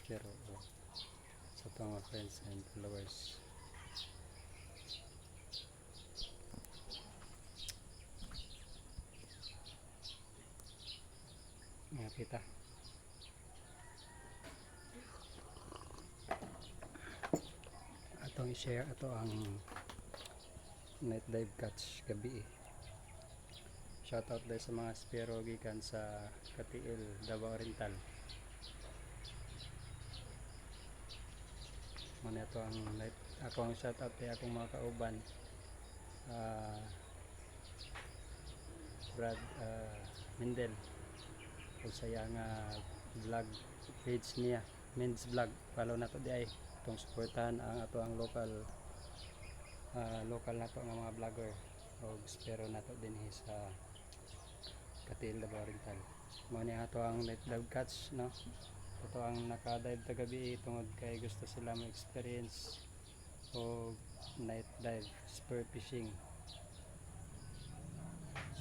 Spero sa ito mga friends and followers. Mga kita. Atong i-share ato ang night dive catch gabi. Shoutout dahil sa mga spero gikan sa Katiil, Davao Oriental. Muna ito ang night. Ako ang shoutout kay akong mga kauban. Brad Mendel. O saya nga vlog page niya. Men's vlog. Follow na to di ay. Itong supportahan ang ato ang local na to nga mga vlogger. O spero na to din sa Katiil, Davao Oriental. Muna ato ang night dive catch, no? Ito ang naka-dive ta gabi tungod kay gusto sila ma-experience o night dive, spear fishing.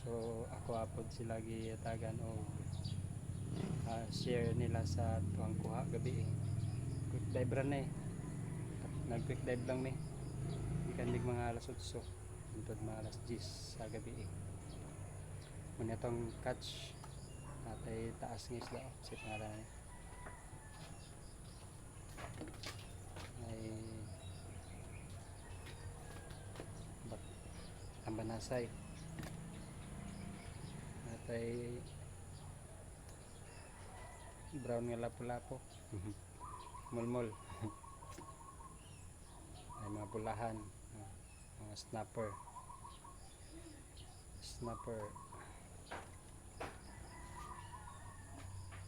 So ako apod sila giyatagan o share nila sa tuang kuha gabi. Quick dive ran nag quick dive lang ikan mig mga alas 8 untod mga alas 10 sa gabi. Muna itong catch atay taas ng isla sa pangalan ay Ambanasay atay brown nga lapu-lapo mulmol ay mga bulahan, mga snapper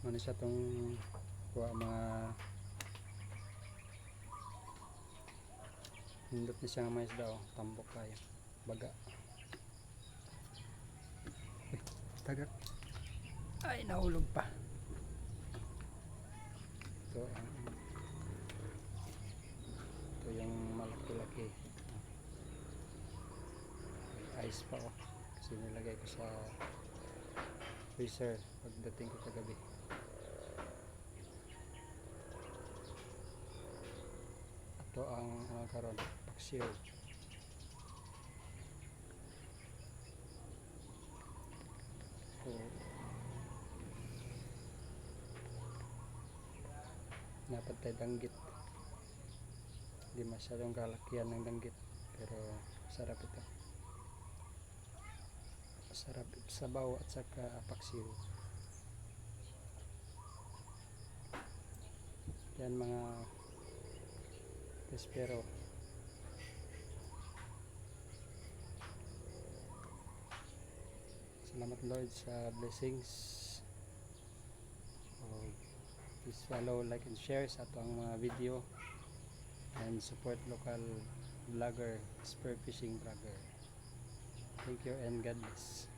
ano siya itong kuha mga hindot na siya nga mais daw tambok kayo baga tagak ay nahulog pa ito yung malaki-laki ice pa kasi nilagay ko sa freezer pagdating ko kagabi. Ito ang karon paksiw so napatay danggit, hindi masyadong kalakihan ng danggit pero sarap ito, sarap sabaw at saka paksiw. Yan mga espero. Salamat Lord sa blessings. Please follow, like and share sa atong mga video and support local vlogger, spear fishing vlogger. Thank you and God bless.